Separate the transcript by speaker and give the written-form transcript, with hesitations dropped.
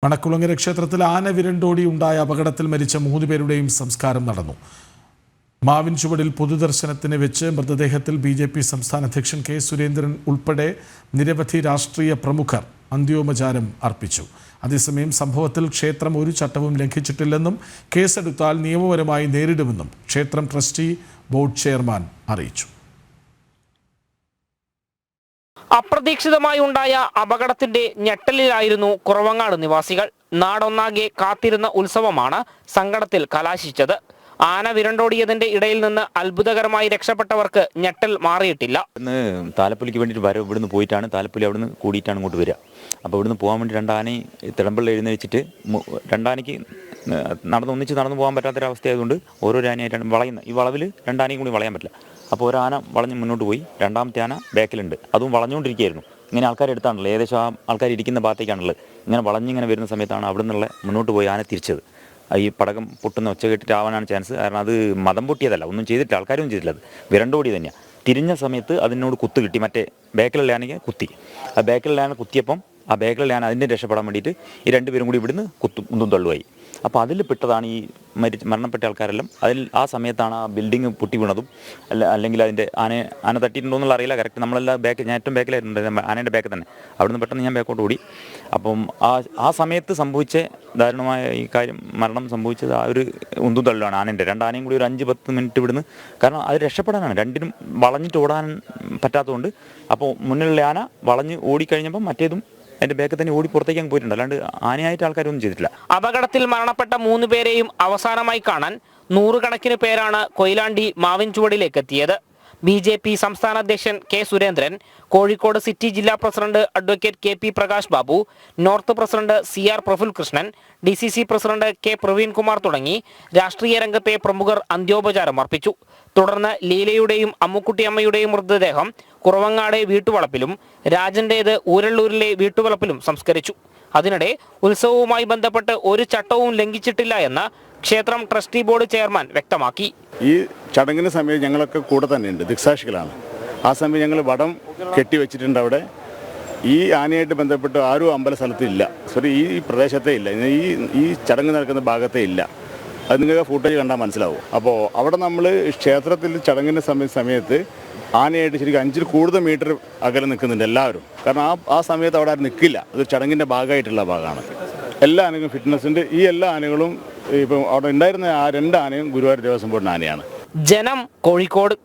Speaker 1: മണക്കുളങ്ങര ക്ഷേത്രത്തിൽ ആന വിരണ്ടോടി ഉണ്ടായ അപകടത്തിൽ മരിച്ച 3 പേരുടെയും സംസ്കാരം നടന്നു. മാവിൻ ചുവടിൽ പൊതുദർശനത്തിന് വെച്ച് മൃതദേഹത്തിൽ ബിജെപി സംസ്ഥാന അധ്യക്ഷൻ കെ സുരേന്ദ്രൻ ഉൾപ്പെടെ നിരവധി രാഷ്ട്രീയ പ്രമുഖർ അന്ത്യോപചാരം അർപ്പിച്ചു. അതേസമയം സംഭവത്തിൽ ക്ഷേത്രം ഒരു ചട്ടവും ലംഘിച്ചിട്ടില്ലെന്നും കേസെടുത്താൽ നിയമപരമായി നേരിടുമെന്നും ക്ഷേത്രം ട്രസ്റ്റി ബോർഡ് ചെയർമാൻ അറിയിച്ചു.
Speaker 2: അപ്രതീക്ഷിതമായി ഉണ്ടായ അപകടത്തിന്റെ ഞെട്ടലിലായിരുന്നു കുറവങ്ങാട് നിവാസികൾ. നാടൊന്നാകെ കാത്തിരുന്ന ഉത്സവമാണ് സങ്കടത്തിൽ കലാശിച്ചത്. ആന വിരണ്ടോടിയതിന്റെ ഇടയിൽ നിന്ന് അത്ഭുതകരമായി രക്ഷപ്പെട്ടവർക്ക് ഞെട്ടൽ മാറിയിട്ടില്ല.
Speaker 3: ഇന്ന് താലപ്പൊലിക്ക് വേണ്ടിയിട്ട് ഇവിടുന്ന് പോയിട്ടാണ് താലപ്പൊലി അവിടുന്ന് കൂടിയിട്ടാണ് ഇങ്ങോട്ട് വരിക. അപ്പോൾ ഇവിടുന്ന് പോകാൻ വേണ്ടി 2 ആനയും തിടമ്പിൽ എഴുന്നേച്ചിട്ട് 2 ആനയ്ക്ക് ഒന്നിച്ച് നടന്നു പോകാൻ പറ്റാത്തൊരവസ്ഥയായതുകൊണ്ട് ഓരോ ആനയായിട്ടാണ് വളയുന്നത്. ഈ വളവിൽ 2 ആനയും കൂടി വളയാൻ പറ്റില്ല. അപ്പോൾ ഒരു ആന വളഞ്ഞ് മുന്നോട്ട് പോയി, 2ാമത്തെ ആന ബാക്കിലുണ്ട്, അതും വളഞ്ഞുകൊണ്ടിരിക്കുകയായിരുന്നു. ഇങ്ങനെ ആൾക്കാർ എടുത്താണല്ലോ, ഏകദേശം ആ ആൾക്കാർ ഇരിക്കുന്ന ഭാഗത്തേക്കാണുള്ളത്. ഇങ്ങനെ വളഞ്ഞിങ്ങനെ വരുന്ന സമയത്താണ് അവിടെ നിന്നുള്ള മുന്നോട്ട് പോയി ആന തിരിച്ചത്. ഈ പടകം പൊട്ടുന്ന ഒച്ച കേട്ടിട്ടാവാനാണ് ചാൻസ്. കാരണം അത് മതം പൊട്ടിയതല്ല, ഒന്നും ചെയ്തിട്ടില്ല, ആൾക്കാരൊന്നും ചെയ്തിട്ടില്ല. അത് വിരണ്ടോടി തന്നെയാണ്. തിരിഞ്ഞ സമയത്ത് അതിനോട് കുത്ത് കിട്ടി, മറ്റേ ബാക്കിലുള്ള ആനയ്ക്ക് കുത്തി. ആ ബാക്കിലുള്ള ആന കുത്തിയപ്പം ആ ബാക്കിലുള്ള ആന അതിൻ്റെ രക്ഷപ്പെടാൻ വേണ്ടിയിട്ട് ഈ 2 പേരും കൂടി ഇവിടുന്ന് കുന്തും തള്ളുമായി. അപ്പോൾ അതിൽ പെട്ടതാണ് ഈ മരണപ്പെട്ട ആൾക്കാരെല്ലാം. ആ സമയത്താണ് ആ ബിൽഡിങ് പൊട്ടി വീണതും അല്ലെങ്കിൽ അതിൻ്റെ ആന തട്ടിയിട്ടുണ്ടോ എന്നുള്ള അറിയില്ല. കറക്റ്റ് നമ്മളെല്ലാം ഞാൻ ഏറ്റവും ബാക്കിലായിട്ടുണ്ട്, ആനയുടെ ബാക്കിൽ തന്നെ. അവിടുന്ന് പെട്ടെന്ന് ഞാൻ ബാക്കോട്ട് ഓടി. അപ്പം ആ സമയത്ത് സംഭവിച്ച ദാരുണമായ ഈ കാര്യം, മരണം സംഭവിച്ചത് ആ ഒരു ഉന്തും തള്ളുമാണ് ആനൻ്റെ. 2 ആനയും കൂടി ഒരു 5-10 മിനിറ്റ് ഇവിടുന്ന്, കാരണം അത് രക്ഷപ്പെടാനാണ്. 2നും വളഞ്ഞിട്ട് ഓടാൻ പറ്റാത്തതുകൊണ്ട്. അപ്പോൾ മുന്നിലുള്ള ആന വളഞ്ഞ് ഓടിക്കഴിഞ്ഞപ്പം മറ്റേതും എൻ്റെ ബാക്കിൽ തന്നെ ഓടി പുറത്തേക്ക് അങ്ങ് പോയിട്ടുണ്ട്. അല്ലാണ്ട് ആനയായിട്ട് ആൾക്കാരൊന്നും ചെയ്തിട്ടില്ല.
Speaker 2: അപകടത്തിൽ മരണപ്പെട്ട 3 പേരെയും അവസാനമായി കാണാൻ 100 കണക്കിന് പേരാണ് കൊയിലാണ്ടി മാവിൻ ചുവടിലേക്ക് എത്തിയത്. ബിജെപി സംസ്ഥാന അധ്യക്ഷൻ കെ സുരേന്ദ്രൻ, കോഴിക്കോട് സിറ്റി ജില്ലാ president advocate K P Prakash Babu, north president CR Praful Krishnan, DCC president K Praveen Kumar തുടങ്ങി രാഷ്ട്രീയ രംഗത്തെ പ്രമുഖർ അന്ത്യോപചാരം അർപ്പിച്ചു. തുടർന്ന് ലീലയുടെയും അമ്മുക്കുട്ടിയമ്മയുടെയും മൃതദേഹം കുറവങ്ങാടെ വീട്ടുവളപ്പിലും രാജന്റേത് ഊരള്ളൂരിലെ വീട്ടുവളപ്പിലും സംസ്കരിച്ചു. അതിനിടെ ഉത്സവവുമായി ബന്ധപ്പെട്ട് ഒരു ചട്ടവും ലംഘിച്ചിട്ടില്ല എന്ന് ക്ഷേത്രം ട്രസ്റ്റി ബോർഡ് ചെയർമാൻ വ്യക്തമാക്കി.
Speaker 4: ഈ ചടങ്ങിന് സമയം ഞങ്ങളൊക്കെ കൂടെ തന്നെയുണ്ട്, ദിക്സാക്ഷികളാണ്. ആ സമയം ഞങ്ങൾ വടം കെട്ടിവെച്ചിട്ടുണ്ട് അവിടെ. ഈ ആനയായിട്ട് ബന്ധപ്പെട്ട് ആരും അമ്പല സ്ഥലത്തില്ല, ഈ പ്രദേശത്തെ ഇല്ല, ഈ ചടങ്ങ് നടക്കുന്ന ഭാഗത്തേ ഇല്ല. അത് നിങ്ങൾക്ക് ഫൂട്ടേജ് കണ്ടാൽ മനസ്സിലാവും. അപ്പോൾ അവിടെ നമ്മൾ ക്ഷേത്രത്തിൽ ചടങ്ങിൻ്റെ സമയത്ത് ആനയായിട്ട് ശരിക്കും 5-ൽ കൂടുതൽ മീറ്റർ അകലെ നിൽക്കുന്നുണ്ട് എല്ലാവരും. കാരണം ആ സമയത്ത് അവിടെ ആരും നിൽക്കില്ല, അത് ചടങ്ങിൻ്റെ ഭാഗമായിട്ടുള്ള ഭാഗമാണ്. എല്ലാ ആനകളും ഫിറ്റ്നസ്. ഈ എല്ലാ ആനകളും ഇപ്പം അവിടെ ഉണ്ടായിരുന്ന ആ 2 ആനയും ഗുരുവായൂർ ദേവസ്വം ബോർഡിൻ്റെ ആനയാണ്.
Speaker 2: ജനം, കോഴിക്കോട്.